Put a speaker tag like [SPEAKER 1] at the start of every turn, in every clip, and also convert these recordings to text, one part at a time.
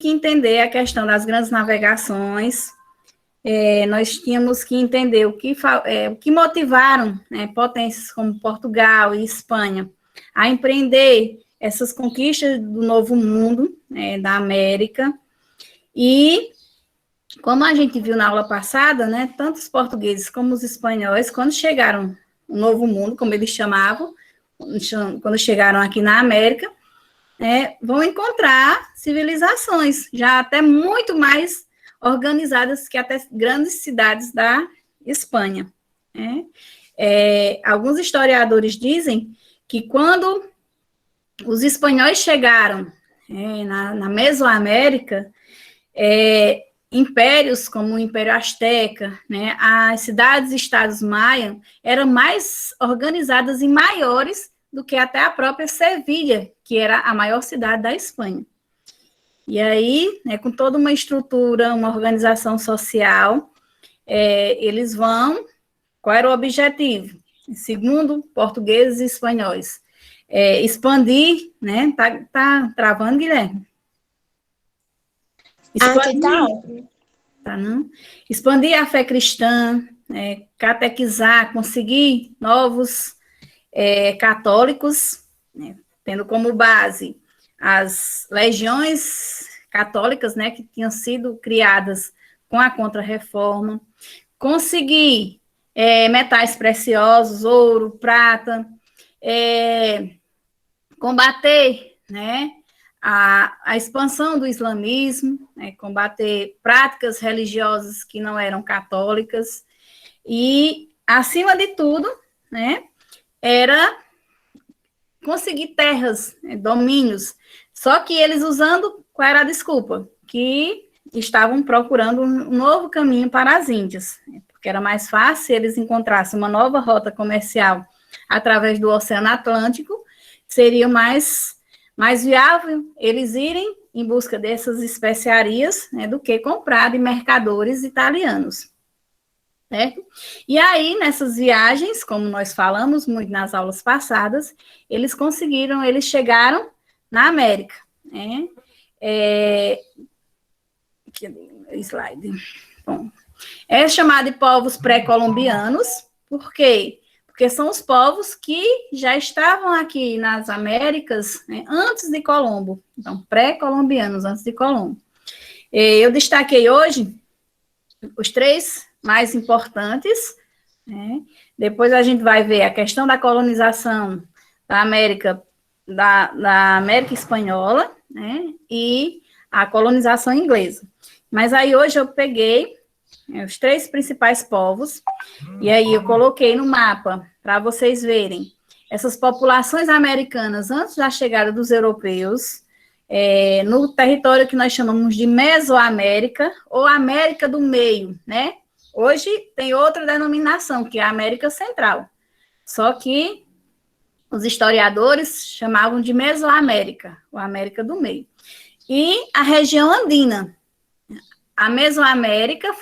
[SPEAKER 1] que entender a questão das grandes navegações, nós tínhamos que entender o que motivaram, né, potências como Portugal e Espanha a empreender essas conquistas do Novo Mundo, né, da América. E, como a gente viu na aula passada, né, tanto os portugueses como os espanhóis, quando chegaram no Novo Mundo, como eles chamavam, quando chegaram aqui na América, vão encontrar civilizações já até muito mais organizadas que até grandes cidades da Espanha. Né? Alguns historiadores dizem que quando os espanhóis chegaram na Mesoamérica, impérios como o Império Azteca, né, as cidades-estados maia eram mais organizadas e maiores do que até a própria Sevilha, que era a maior cidade da Espanha. E aí, né, com toda uma estrutura, uma organização social, eles vão... Qual era o objetivo? Segundo portugueses e espanhóis, expandir, né? Tá travando, Guilherme?
[SPEAKER 2] Expandir,
[SPEAKER 1] tá, não? Expandir a fé cristã, catequizar, conseguir novos católicos, né, tendo como base as legiões católicas, né, que tinham sido criadas com a Contra-Reforma, conseguir metais preciosos, ouro, prata, combater, né, a expansão do islamismo, né, combater práticas religiosas que não eram católicas e, acima de tudo, né, era conseguir terras, domínios, só que eles usando, qual era a desculpa? Que estavam procurando um novo caminho para as Índias, porque era mais fácil se eles encontrassem uma nova rota comercial através do Oceano Atlântico, seria mais viável eles irem em busca dessas especiarias, né, do que comprar de mercadores italianos. Certo? E aí, nessas viagens, como nós falamos muito nas aulas passadas, eles chegaram na América. Né? Slide. Bom, é chamado de povos pré-colombianos, por quê? Porque são os povos que já estavam aqui nas Américas, né, antes de Colombo. Então, pré-colombianos, antes de Colombo. Eu destaquei hoje os 3 mais importantes, né? Depois a gente vai ver a questão da colonização da América, da América Espanhola, né? E a colonização inglesa. Mas aí hoje eu peguei os 3 principais povos, e aí eu coloquei no mapa para vocês verem essas populações americanas antes da chegada dos europeus, no território que nós chamamos de Mesoamérica, ou América do Meio, né? Hoje tem outra denominação, que é a América Central. Só que os historiadores chamavam de Mesoamérica, ou América do Meio. E a região andina. A Mesoamérica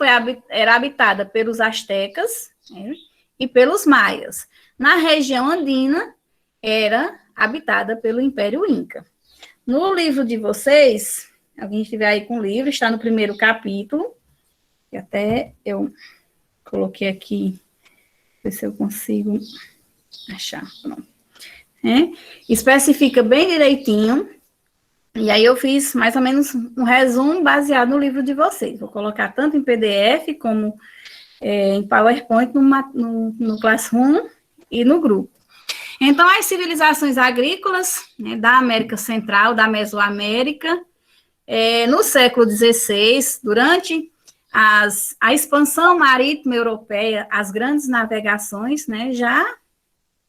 [SPEAKER 1] era habitada pelos astecas, né, e pelos maias. Na região andina, era habitada pelo Império Inca. No livro de vocês, alguém estiver aí com o livro, está no primeiro capítulo, que até eu coloquei aqui, ver se eu consigo achar. Pronto. Especifica bem direitinho, e aí eu fiz mais ou menos um resumo baseado no livro de vocês. Vou colocar tanto em PDF como em PowerPoint, no Classroom e no grupo. Então, as civilizações agrícolas, né, da América Central, da Mesoamérica, no século XVI, durante a expansão marítima europeia, as grandes navegações, né, já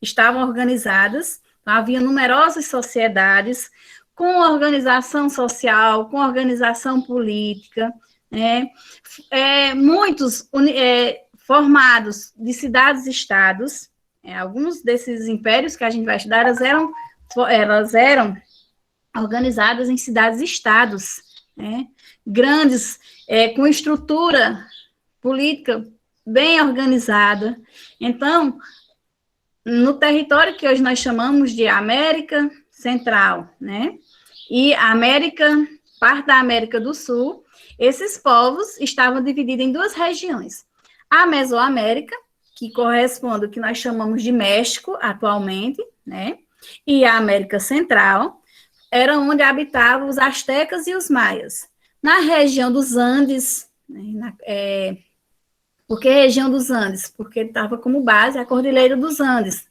[SPEAKER 1] estavam organizadas, então, havia numerosas sociedades com organização social, com organização política, né, muitos formados de cidades-estados. Alguns desses impérios que a gente vai estudar, elas eram organizadas em cidades-estados, né, grandes, com estrutura política bem organizada. Então, no território que hoje nós chamamos de América Central, né, e América parte da América do Sul, esses povos estavam divididos em duas regiões. A Mesoamérica, que corresponde ao que nós chamamos de México atualmente, né? E a América Central, era onde habitavam os astecas e os maias. Na região dos Andes, né, por que região dos Andes? Porque estava como base a Cordilheira dos Andes.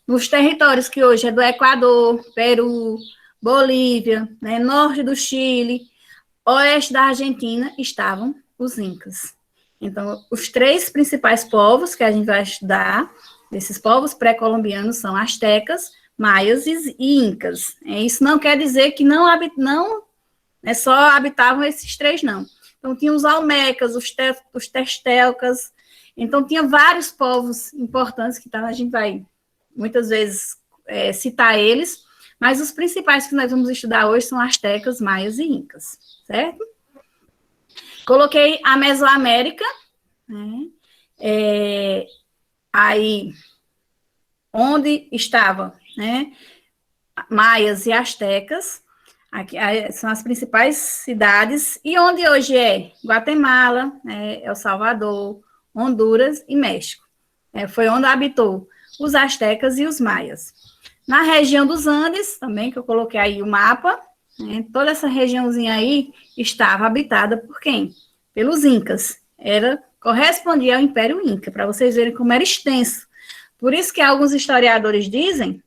[SPEAKER 1] Nos territórios que hoje é do Equador, Peru, Bolívia, né, norte do Chile, oeste da Argentina, estavam os incas. Então, os três principais povos que a gente vai estudar, desses povos pré-colombianos, são astecas, maias e incas. Isso não quer dizer que não só habitavam esses três, não. Então, tinha os almecas, os textelcas, então tinha vários povos importantes que a gente vai, muitas vezes, citar eles, mas os principais que nós vamos estudar hoje são astecas, maias e incas, certo? Coloquei a Mesoamérica, né? Aí, onde estava, né, maias e astecas, aqui são as principais cidades, e onde hoje é Guatemala, El Salvador, Honduras e México. Foi onde habitou os astecas e os maias. Na região dos Andes, também, que eu coloquei aí o mapa, né, toda essa regiãozinha aí estava habitada por quem? Pelos incas. Correspondia ao Império Inca, para vocês verem como era extenso. Por isso que alguns historiadores dizem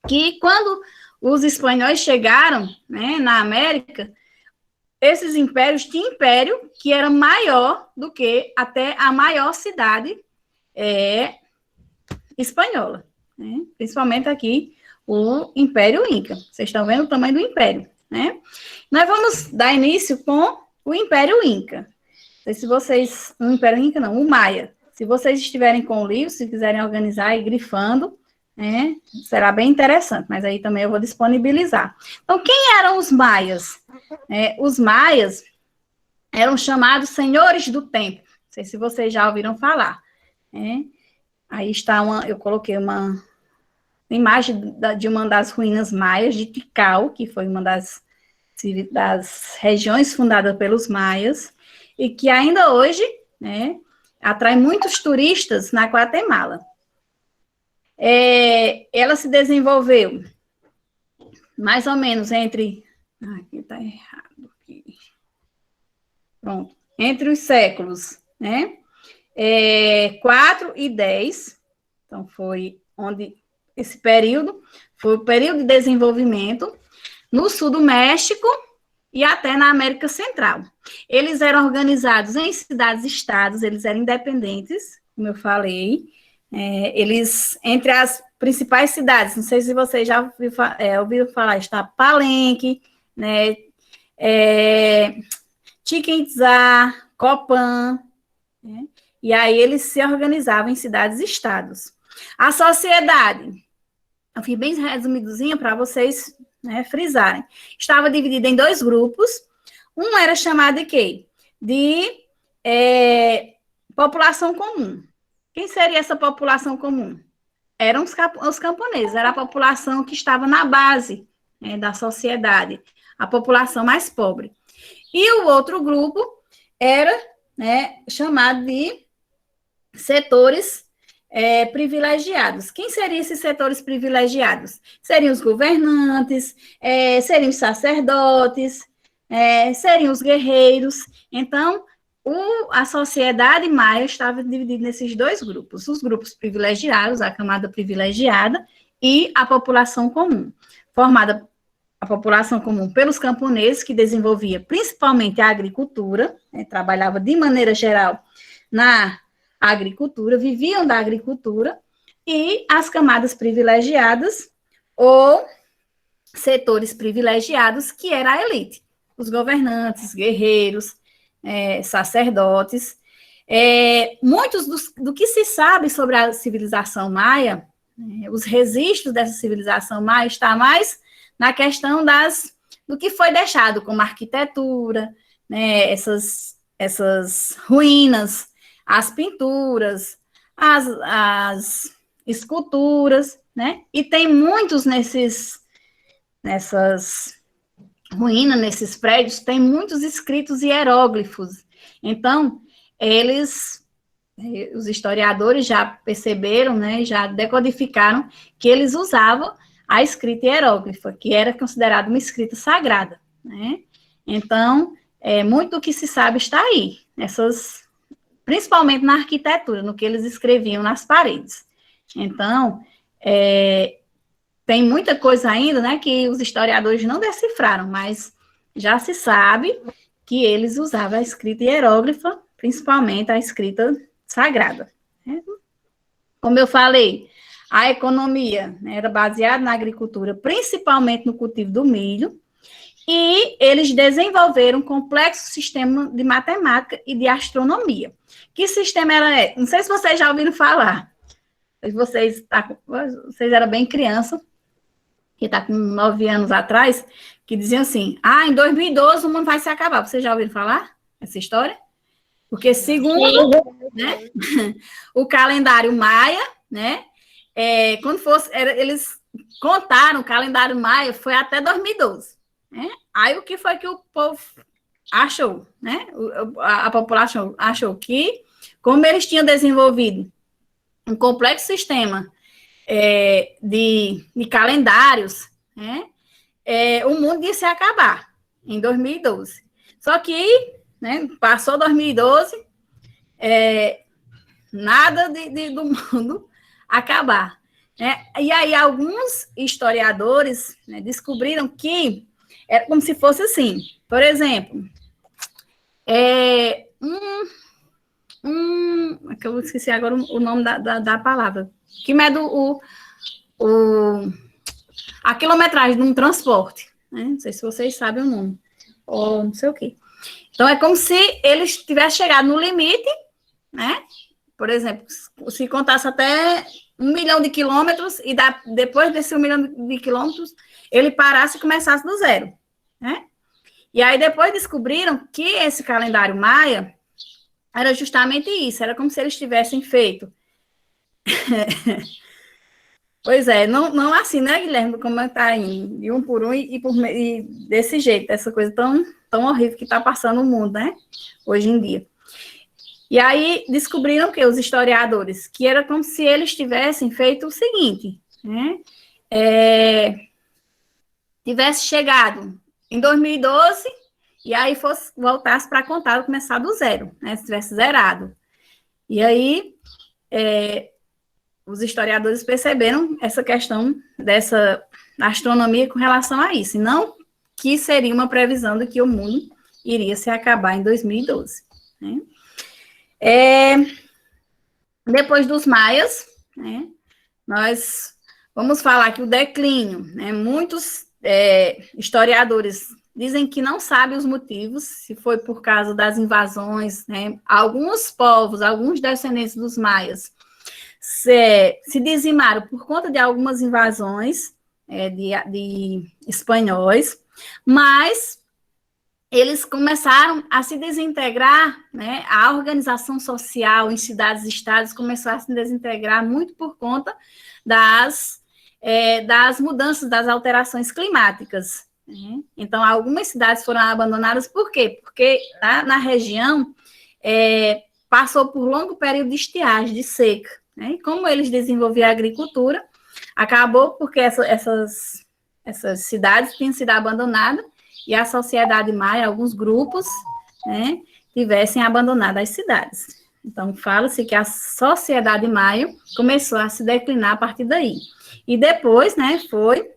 [SPEAKER 1] que quando os espanhóis chegaram, né, na América, esses impérios tinham império que era maior do que até a maior cidade espanhola, né? Principalmente aqui o Império Inca. Vocês estão vendo o tamanho do império, né? Nós vamos dar início com o Império Inca. Não sei se vocês... O Império Inca não, o Maia. Se vocês estiverem com o livro, se quiserem organizar e grifando, né, será bem interessante, mas aí também eu vou disponibilizar. Então, quem eram os maias? Os maias eram chamados senhores do tempo. Não sei se vocês já ouviram falar. Aí está eu coloquei uma imagem de uma das ruínas maias de Tikal, que foi uma das regiões fundadas pelos maias, e que ainda hoje, né, atrai muitos turistas na Guatemala. Ela se desenvolveu mais ou menos entre... Aqui está errado. Aqui. Pronto. Entre os séculos, né, 4 e 10. Então, foi onde esse período foi o período de desenvolvimento no sul do México e até na América Central. Eles eram organizados em cidades-estados, eles eram independentes, como eu falei. Eles, entre as principais cidades, não sei se vocês já ouviram falar, está Palenque, né, Chichen Itzá, Copan, né, e aí eles se organizavam em cidades-estados. A sociedade, eu fiz bem resumidozinha para vocês, né, frisarem, estava dividida em dois grupos. Um era chamado de quê? De população comum. Quem seria essa população comum? Eram os camponeses, era a população que estava na base, né, da sociedade, a população mais pobre. E o outro grupo era, né, chamado de setores privilegiados. Quem seriam esses setores privilegiados? Seriam os governantes, seriam os sacerdotes, seriam os guerreiros. Então, a sociedade maia estava dividida nesses dois grupos, os grupos privilegiados, a camada privilegiada, e a população comum, formada a população comum pelos camponeses, que desenvolvia principalmente a agricultura, né, trabalhava de maneira geral na agricultura, viviam da agricultura, e as camadas privilegiadas, ou setores privilegiados, que era a elite, os governantes, guerreiros, sacerdotes. Muitos do que se sabe sobre a civilização maia, os registros dessa civilização maia está mais na questão do que foi deixado, como arquitetura, né, essas ruínas, as pinturas, as esculturas, né, e tem muitos ruína, nesses prédios, tem muitos escritos hieróglifos. Então, os historiadores já perceberam, né, já decodificaram que eles usavam a escrita hieróglifa, que era considerada uma escrita sagrada, né? Então, muito do que se sabe está aí, principalmente na arquitetura, no que eles escreviam nas paredes. Então, tem muita coisa ainda, né, que os historiadores não decifraram, mas já se sabe que eles usavam a escrita hieróglifa, principalmente a escrita sagrada. Né? Como eu falei, a economia, né, era baseada na agricultura, principalmente no cultivo do milho, e eles desenvolveram um complexo sistema de matemática e de astronomia. Que sistema era esse? Não sei se vocês já ouviram falar. Vocês eram bem criança, que está com 9 anos atrás, que diziam assim, em 2012 o mundo vai se acabar. Vocês já ouviram falar essa história? Porque segundo, né, o calendário maia, né, quando fosse, eles contaram, o calendário maia foi até 2012. Né? Aí o que foi que o povo achou, né? A população achou que, como eles tinham desenvolvido um complexo sistema de calendários, né? O mundo ia se acabar em 2012. Só que, né, passou 2012, nada do mundo acabar. Né? E aí alguns historiadores, né, descobriram que era como se fosse assim, por exemplo, que eu esqueci agora o nome da palavra, que mede a quilometragem de um transporte, né? Não sei se vocês sabem o nome, ou não sei o quê. Então, é como se eles tivessem chegado no limite, né? Por exemplo, se contasse até 1 milhão de quilômetros, e depois desse 1 milhão de quilômetros, ele parasse e começasse do zero, né? E aí depois descobriram que esse calendário maia era justamente isso, era como se eles tivessem feito. Pois é, não assim, né, Guilherme, como está indo, de um por um e desse jeito, essa coisa tão horrível que está passando o mundo, né, hoje em dia. E aí descobriram que os historiadores, que era como se eles tivessem feito o seguinte, né, tivesse chegado em 2012 e aí voltasse para contar, começar do zero, né, se tivesse zerado. E aí os historiadores perceberam essa questão dessa astronomia com relação a isso, e não que seria uma previsão de que o mundo iria se acabar em 2012. Né? Depois dos maias, né, nós vamos falar que o declínio, né, muitos historiadores dizem que não sabem os motivos, se foi por causa das invasões, né, alguns povos, alguns descendentes dos maias, se dizimaram por conta de algumas invasões de espanhóis, mas eles começaram a se desintegrar, né? A organização social em cidades e estados começou a se desintegrar muito por conta das mudanças, das alterações climáticas. Né? Então, algumas cidades foram abandonadas, por quê? Porque na região passou por longo período de estiagem, de seca. Né? E como eles desenvolviam a agricultura, acabou porque essas cidades tinham sido abandonadas e a sociedade maia, alguns grupos, né, tivessem abandonado as cidades. Então, fala-se que a sociedade maia começou a se declinar a partir daí. E depois, né, foi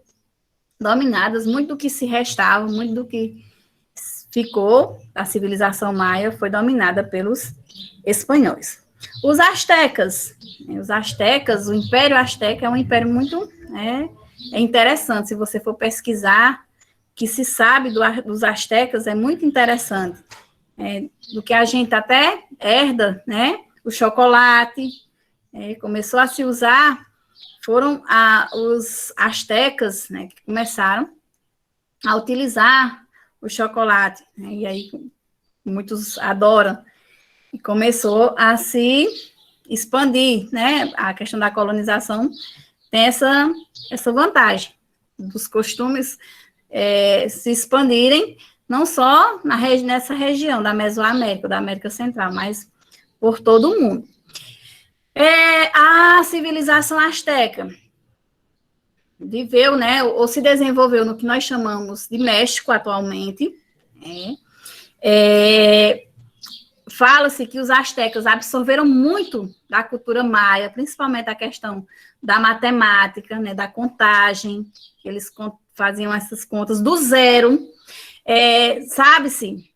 [SPEAKER 1] dominadas, muito do que se restava, muito do que ficou da civilização maia foi dominada pelos espanhóis. Os astecas, o Império Azteca é um império muito interessante, se você for pesquisar, que se sabe dos astecas é muito interessante, do que a gente até herda, né, o chocolate, começou a se usar, foram os astecas, né, que começaram a utilizar o chocolate, né, e aí muitos adoram, e começou a se expandir, né, a questão da colonização tem essa vantagem dos costumes se expandirem, não só nessa região da Mesoamérica, da América Central, mas por todo o mundo. A civilização asteca viveu, né, ou se desenvolveu no que nós chamamos de México atualmente. Fala-se que os astecas absorveram muito da cultura maia, principalmente a questão da matemática, né, da contagem, que eles faziam essas contas do zero. Sabe-se,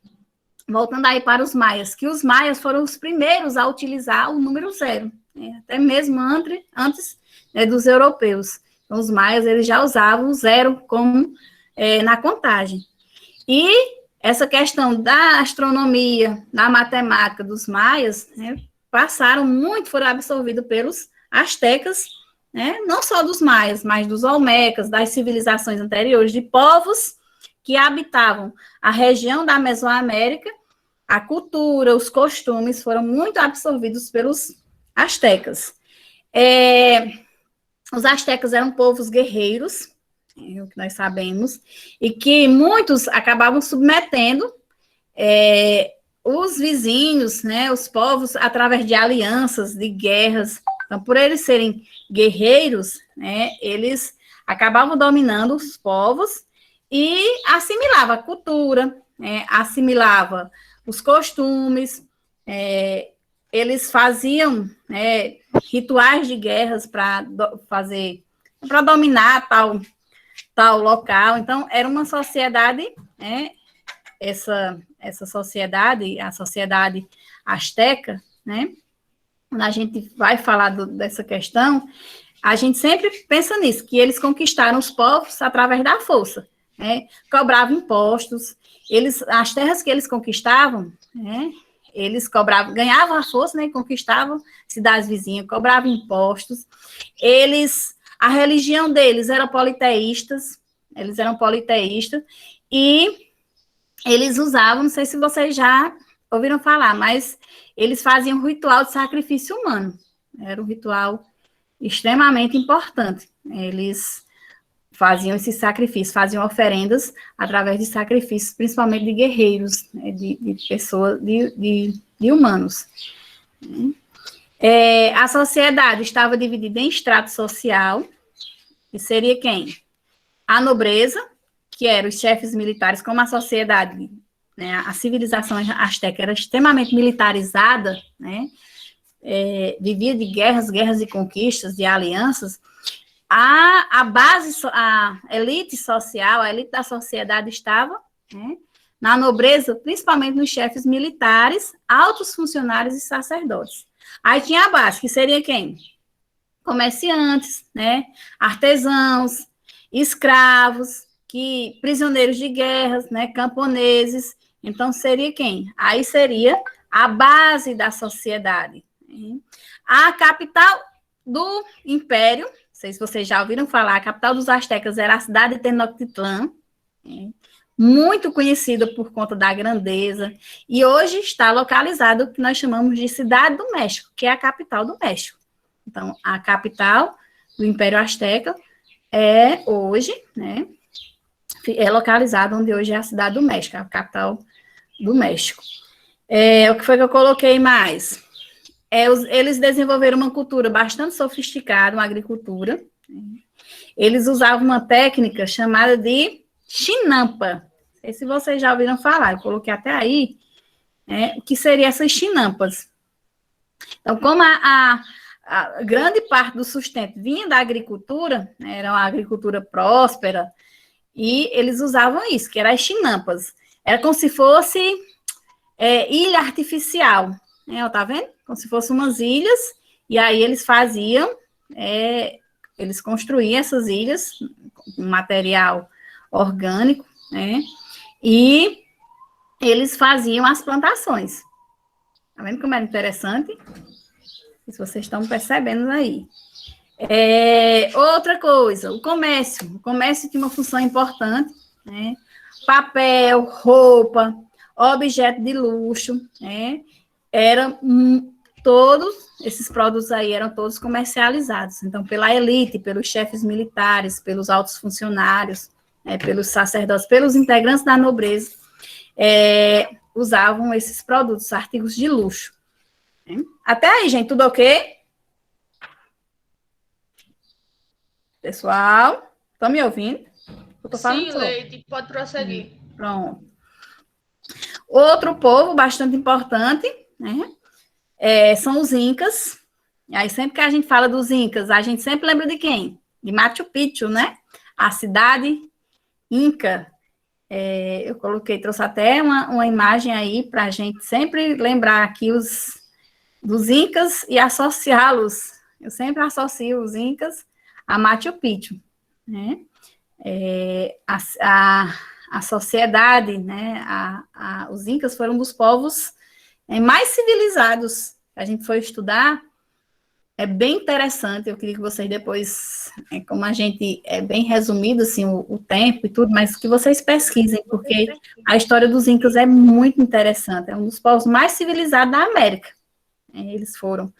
[SPEAKER 1] voltando aí para os maias, que os maias foram os primeiros a utilizar o número zero, né, até mesmo antes dos europeus. Então, os maias eles já usavam o zero como na contagem. E essa questão da astronomia, da matemática dos maias, né, foram absorvidos pelos astecas, né, não só dos maias, mas dos olmecas, das civilizações anteriores, de povos que habitavam a região da Mesoamérica. A cultura, os costumes foram muito absorvidos pelos astecas. Os astecas eram povos guerreiros, o que nós sabemos, e que muitos acabavam submetendo os vizinhos, né, os povos, através de alianças, de guerras. Então, por eles serem guerreiros, né, eles acabavam dominando os povos e assimilava a cultura, assimilava os costumes, eles faziam rituais de guerras para dominar tal local. Então, era uma sociedade, essa sociedade, a sociedade asteca, né? Quando a gente vai falar dessa questão, a gente sempre pensa nisso, que eles conquistaram os povos através da força, né? Cobravam impostos, as terras que eles conquistavam, né? Eles ganhavam a força, né? Conquistavam cidades vizinhas, cobravam impostos, a religião deles era politeístas, e eles usavam, não sei se vocês já ouviram falar, mas eles faziam um ritual de sacrifício humano. Era um ritual extremamente importante. Eles faziam esse sacrifício, faziam oferendas através de sacrifícios, principalmente de guerreiros, né, de pessoas, de humanos. A sociedade estava dividida em estrato social, que seria quem? A nobreza, que eram os chefes militares, como a sociedade, né, a civilização asteca era extremamente militarizada, né, vivia de guerras e conquistas, de alianças. A base, a elite social, a elite da sociedade estava, né, na nobreza, principalmente nos chefes militares, altos funcionários e sacerdotes. Aí tinha a base, que seria quem? Comerciantes, né, artesãos, escravos, prisioneiros de guerras, né, camponeses. Então, seria quem? Aí seria a base da sociedade. A capital do império, não sei se vocês já ouviram falar, a capital dos astecas era a cidade de Tenochtitlán, muito conhecida por conta da grandeza, e hoje está localizada o que nós chamamos de Cidade do México, que é a capital do México. Então, a capital do Império Asteca hoje, né, é localizada onde hoje é a Cidade do México, a capital do México. O que foi que eu coloquei mais? Eles desenvolveram uma cultura bastante sofisticada, uma agricultura. Eles usavam uma técnica chamada de chinampa. Não sei se vocês já ouviram falar, eu coloquei até aí, o que seriam essas chinampas. Então, como a grande parte do sustento vinha da agricultura, né, era uma agricultura próspera, e eles usavam isso, que eram as chinampas. Era como se fosse ilha artificial, né, tá vendo? Como se fossem umas ilhas, e aí eles faziam, eles construíam essas ilhas com material orgânico, né, e eles faziam as plantações. Tá vendo como era interessante? Se vocês estão percebendo aí. Outra coisa, o comércio. O comércio tinha uma função importante, né? Papel, roupa, objeto de luxo, né? Todos esses produtos aí eram todos comercializados. Então, pela elite, pelos chefes militares, pelos altos funcionários, pelos sacerdotes, pelos integrantes da nobreza, usavam esses produtos, artigos de luxo. Até aí, gente, tudo ok? Pessoal, estão me ouvindo? Eu tô falando
[SPEAKER 2] Sim, Leite, pode prosseguir.
[SPEAKER 1] Pronto. Outro povo bastante importante, né, são os Incas. E aí, sempre que a gente fala dos Incas, a gente sempre lembra de quem? De Machu Picchu, né? A cidade Inca. Eu trouxe até uma imagem aí para a gente sempre lembrar aqui dos Incas e associá-los. Eu sempre associo os Incas a Machu Picchu, né? A sociedade, né? Os Incas foram um dos povos mais civilizados. A gente foi estudar, é bem interessante. Eu queria que vocês depois, como a gente é bem resumido assim o tempo e tudo, mas que vocês pesquisem, porque a história dos Incas é muito interessante. É um dos povos mais civilizados da América. Eles foram.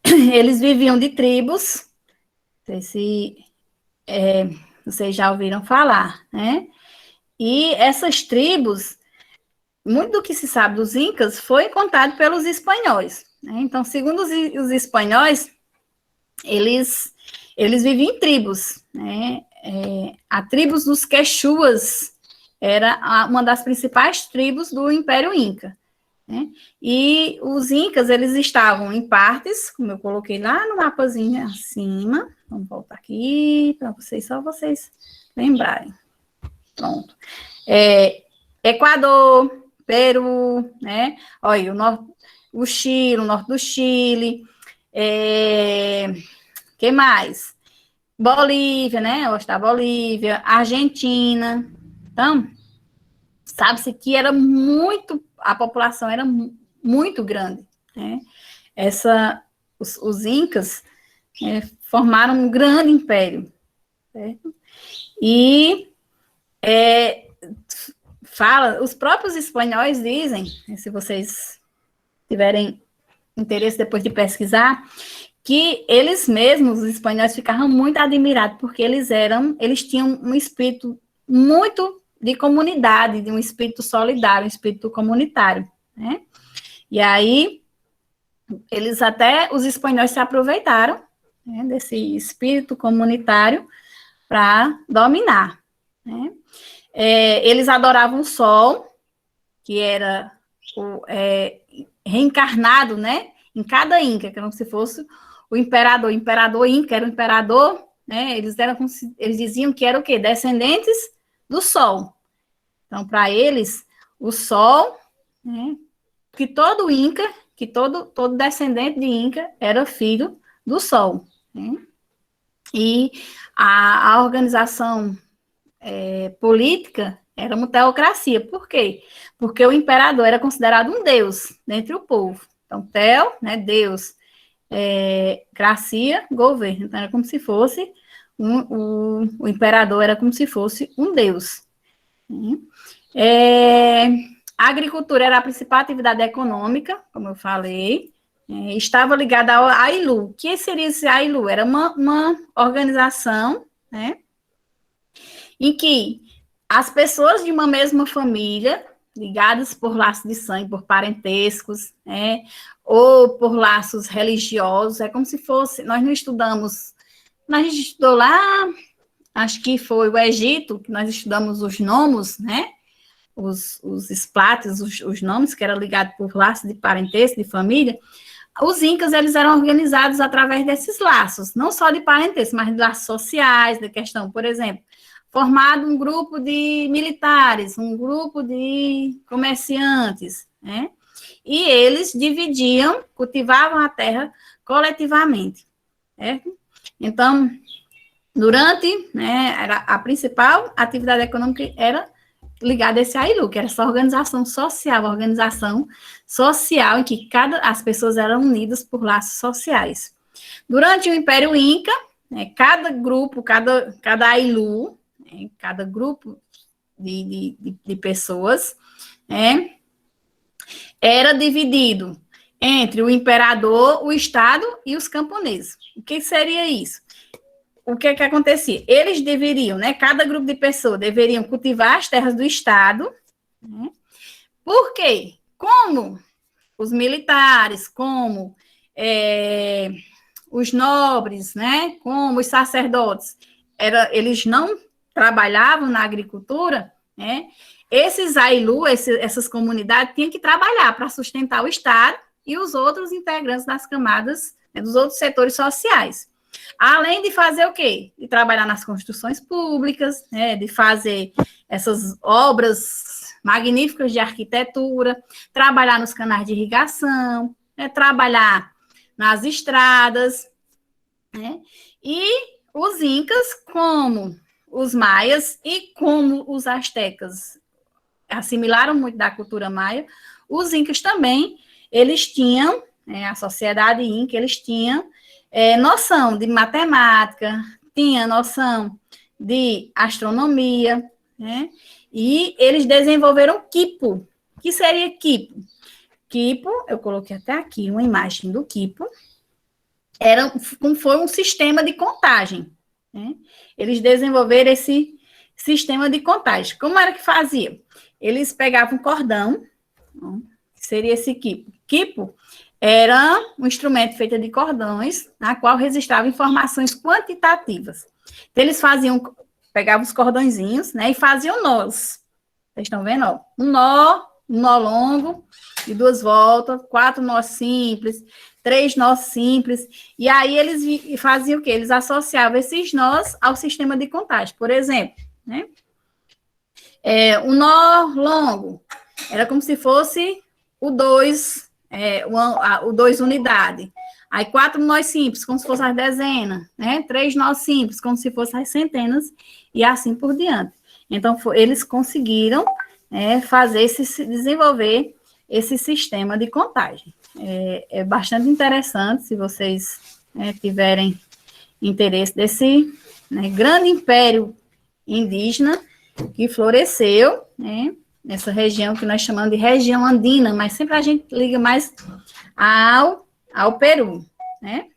[SPEAKER 1] Eles viviam de tribos. Não sei se vocês já ouviram falar, né? E essas tribos, muito do que se sabe dos Incas foi contado pelos espanhóis, né? Então, segundo os espanhóis, eles viviam em tribos, né? A tribo dos Quechuas era uma das principais tribos do Império Inca, né? E os Incas, eles estavam em partes, como eu coloquei lá no mapazinho acima. Vamos voltar aqui para vocês, só vocês lembrarem. Pronto. Equador, Peru, né? Olha, o Chile, o norte do Chile. Que mais? Bolívia, né? Oeste da Bolívia, Argentina. Então, sabe-se que a população era muito grande, né? Os Incas formaram um grande império, certo? E os próprios espanhóis dizem, se vocês tiverem interesse depois de pesquisar, que eles mesmos, os espanhóis, ficavam muito admirados, porque eles tinham um espírito muito de comunidade, de um espírito solidário, um espírito comunitário, né? E aí, os espanhóis se aproveitaram, né, desse espírito comunitário para dominar, né? Eles adoravam o sol, que era reencarnado, né, em cada Inca, que como se fosse o imperador Inca era o imperador, né, eles diziam que era o quê? Descendentes do sol. Então, para eles, o sol, né, que todo Inca, que todo descendente de Inca era filho do sol, né? E a organização política era uma teocracia. Por quê? Porque o imperador era considerado um deus dentre o povo. Então, teo, né, Deus, cracia, governo. Então, era como se fosse o imperador era como se fosse um deus. A agricultura era a principal atividade econômica, como eu falei. Estava ligada ao AILU. O que seria esse AILU? Era uma organização, né, em que as pessoas de uma mesma família, ligadas por laços de sangue, por parentescos, né, ou por laços religiosos, é como se fosse, nós a gente estudou lá, acho que foi o Egito, que nós estudamos os nomos, né, os esplates, os nomes, que eram ligados por laços de parentesco, de família. Os Incas, eles eram organizados através desses laços, não só de parentesco, mas de laços sociais, da questão, por exemplo, formado um grupo de militares, um grupo de comerciantes, né? E eles cultivavam a terra coletivamente, certo? Então, né, a principal atividade econômica era ligada a esse AILU, que era essa organização social em que as pessoas eram unidas por laços sociais. Durante o Império Inca, né, cada grupo, cada AILU, cada grupo de pessoas, né, era dividido entre o imperador, o Estado e os camponeses. O que seria isso? o que que acontecia? Eles deveriam, né, cada grupo de pessoas deveriam cultivar as terras do Estado, né? Por quê? Como os militares, como os nobres, né, como os sacerdotes, eles não trabalhavam na agricultura, né, esses Ailu, essas comunidades, tinham que trabalhar para sustentar o Estado e os outros integrantes das camadas, né, dos outros setores sociais. Além de fazer o quê? De trabalhar nas construções públicas, né, de fazer essas obras magníficas de arquitetura, trabalhar nos canais de irrigação, né, trabalhar nas estradas, né, e os incas, como os maias e como os astecas assimilaram muito da cultura maia, os incas também, eles tinham, a sociedade inca, eles tinham noção de matemática, tinha noção de astronomia, né? E eles desenvolveram quipo. O que seria quipo? Quipo, eu coloquei até aqui uma imagem do quipo, foi um sistema de contagem, né? Eles desenvolveram esse sistema de contagem. Como era que fazia? Eles pegavam um cordão, que seria esse quipo. Quipo era um instrumento feito de cordões, na qual registrava informações quantitativas. Então, eles pegavam os cordõezinhos, né, e faziam nós. Vocês estão vendo? Ó? Um nó longo, de 2 voltas, 4 nós simples, 3 nós simples, e aí eles faziam o quê? Eles associavam esses nós ao sistema de contagem. Por exemplo, né, um nó longo era como se fosse o 2, o 2 unidade. Aí 4 nós simples, como se fossem as dezenas, né? 3 nós simples, como se fossem as centenas, e assim por diante. Então, eles conseguiram desenvolver esse sistema de contagem. É bastante interessante, se vocês tiverem interesse desse grande império indígena que floresceu, né, nessa região que nós chamamos de região andina, mas sempre a gente liga mais ao Peru, né?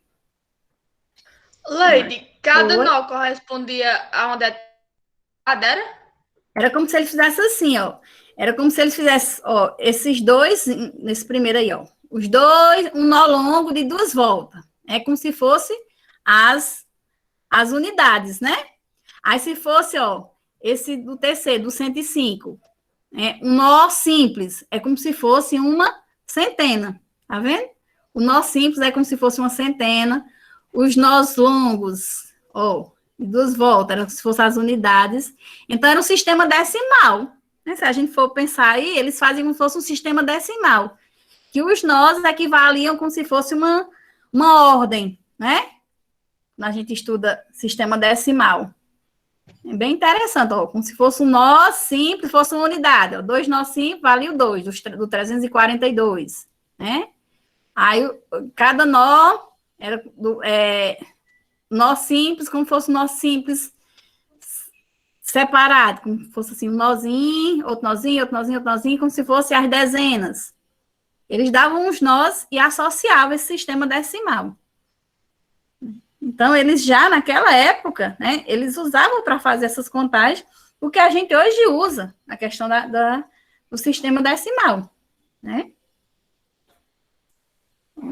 [SPEAKER 2] Lady, cada nó correspondia a uma determinada?
[SPEAKER 1] Era como se ele fizesse assim, ó. Era como se eles fizessem, ó, esses dois, nesse primeiro aí, ó. Os dois, um nó longo de 2 voltas. É como se fosse as unidades, né? Aí se fosse, ó, esse do terceiro, do 105, um nó simples, é como se fosse uma centena, tá vendo? O nó simples é como se fosse uma centena, os nós longos, ó, de 2 voltas, era como se fossem as unidades, então era um sistema decimal, né? Se a gente for pensar aí, eles faziam como se fosse um sistema decimal, que os nós equivaliam como se fosse uma ordem, né? Quando a gente estuda sistema decimal. É bem interessante, ó, como se fosse um nó simples, fosse uma unidade. Ó, 2 nós simples, valia o 2, do 342, né? Aí, cada nó era nó simples, como fosse um nó simples separado, como se fosse assim, um nozinho, outro nozinho, outro nozinho, outro nozinho, como se fosse as dezenas. Eles davam os nós e associavam esse sistema decimal. Então, eles já, naquela época, né, eles usavam para fazer essas contagens o que a gente hoje usa, na questão do sistema decimal, né?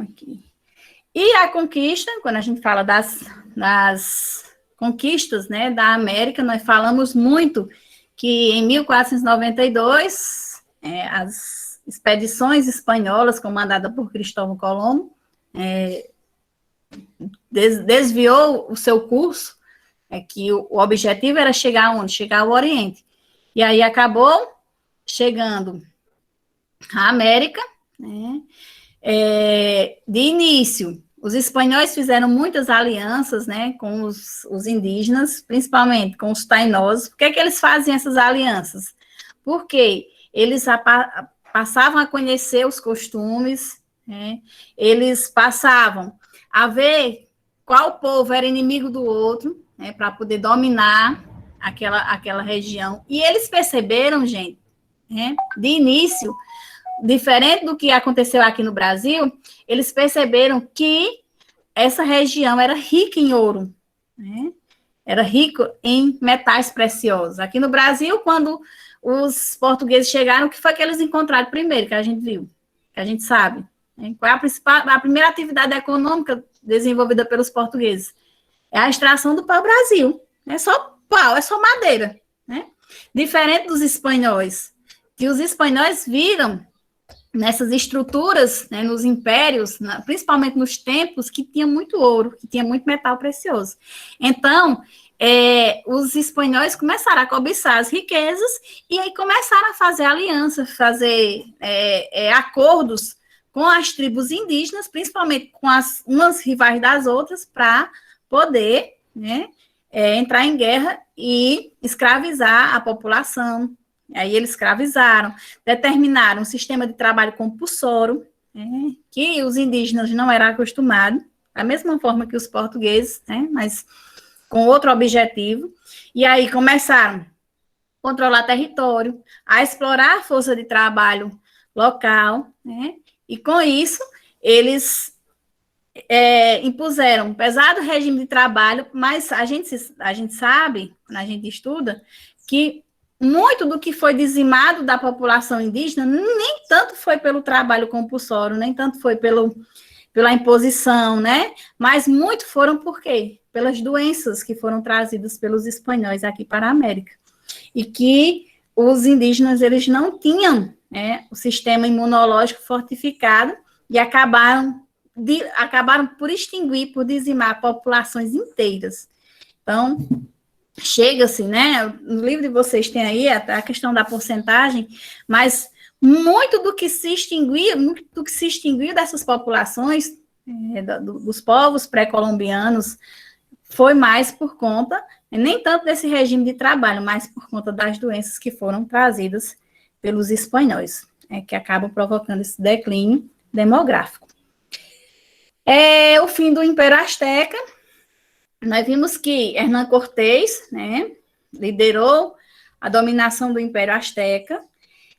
[SPEAKER 1] Aqui. E a conquista, quando a gente fala das conquistas, né, da América, nós falamos muito que em 1492, as expedições espanholas, comandadas por Cristóvão Colombo, desviou o seu curso, que o objetivo era chegar aonde? Chegar ao Oriente. E aí acabou chegando à América, né? De início, os espanhóis fizeram muitas alianças, né, com os indígenas, principalmente com os tainosos. Por que eles fazem essas alianças? Porque eles passavam a conhecer os costumes, né? Eles passavam a ver qual povo era inimigo do outro, né, para poder dominar aquela região. E eles perceberam, gente, né, de início, diferente do que aconteceu aqui no Brasil, eles perceberam que essa região era rica em ouro, né? era rico em metais preciosos. Aqui no Brasil, quando os portugueses chegaram, o que foi que eles encontraram primeiro, que a gente viu, que a gente sabe? Né? Qual é a primeira atividade econômica desenvolvida pelos portugueses? É a extração do pau-brasil. É só pau, é só madeira. Né? Diferente dos espanhóis, que os espanhóis viram nessas estruturas, né, nos impérios, principalmente nos templos, que tinha muito ouro, que tinha muito metal precioso. Então, os espanhóis começaram a cobiçar as riquezas e aí começaram a fazer aliança, fazer acordos com as tribos indígenas, principalmente com umas rivais das outras, para poder, né, entrar em guerra e escravizar a população. Aí eles escravizaram, determinaram um sistema de trabalho compulsório, que os indígenas não eram acostumados, da mesma forma que os portugueses, né, mas com outro objetivo. E aí começaram a controlar território, a explorar a força de trabalho local, né, e com isso eles impuseram um pesado regime de trabalho, mas a gente sabe, quando a gente estuda, que muito do que foi dizimado da população indígena nem tanto foi pelo trabalho compulsório, nem tanto foi pela imposição, né? Mas muito foram por quê? Pelas doenças que foram trazidas pelos espanhóis aqui para a América. E que os indígenas, eles não tinham, né, o sistema imunológico fortificado e acabaram por extinguir, por dizimar populações inteiras. Então, chega-se, né? No livro de vocês tem aí a questão da porcentagem, mas muito do que se extinguiu dessas populações, dos povos pré-colombianos, foi mais por conta, nem tanto desse regime de trabalho, mas por conta das doenças que foram trazidas pelos espanhóis, que acabam provocando esse declínio demográfico. O fim do Império Azteca. Nós vimos que Hernán Cortés, né, liderou a dominação do Império Azteca.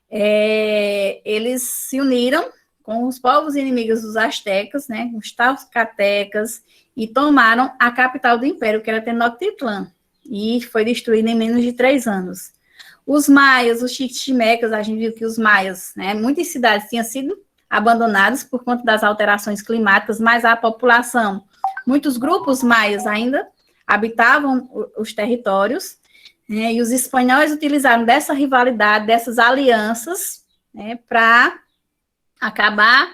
[SPEAKER 1] Eles se uniram com os povos inimigos dos astecas, né, os tlaxcaltecas, e tomaram a capital do império, que era Tenochtitlán, e foi destruída em menos de 3 anos. Os maias, os chichimecas, a gente viu que os maias, né, muitas cidades tinham sido abandonadas por conta das alterações climáticas, mas a população, muitos grupos maias ainda habitavam os territórios, né, e os espanhóis utilizaram dessa rivalidade, dessas alianças, né, para acabar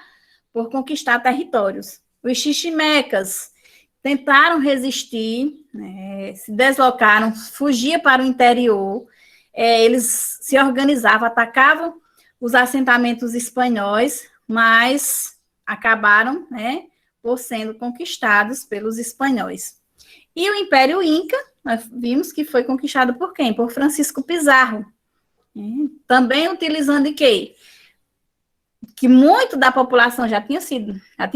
[SPEAKER 1] por conquistar territórios. Os xiximecas tentaram resistir, né, se deslocaram, fugiam para o interior, eles se organizavam, atacavam os assentamentos espanhóis, mas acabaram, né, por sendo conquistados pelos espanhóis. E o Império Inca, nós vimos que foi conquistado por quem? Por Francisco Pizarro. Também utilizando de quê? Que muito da população já tinha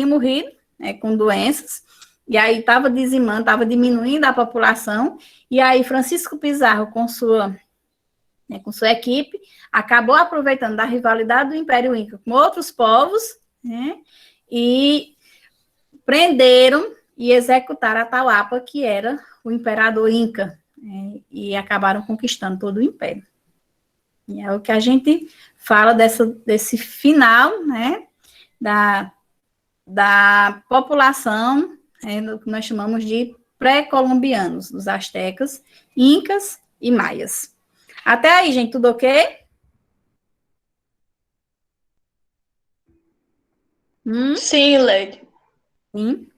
[SPEAKER 1] morrido, né, com doenças, e aí estava dizimando, estava diminuindo a população, e aí Francisco Pizarro, com sua equipe, acabou aproveitando da rivalidade do Império Inca com outros povos, né, e prenderam e executaram Atahualpa, que era o imperador Inca, né, e acabaram conquistando todo o império. E é o que a gente fala desse final, né, da população, do que nós chamamos de pré-colombianos, dos astecas, incas e maias. Até aí, gente, tudo ok?
[SPEAKER 2] Sim, Leide.
[SPEAKER 1] Sim.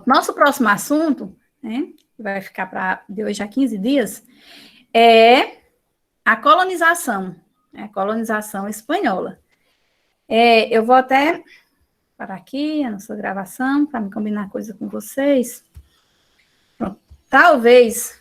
[SPEAKER 1] Nosso próximo assunto, né, que vai ficar de hoje a 15 dias, é a colonização espanhola. Eu vou até parar aqui a nossa gravação, para me combinar coisa com vocês. Pronto. Talvez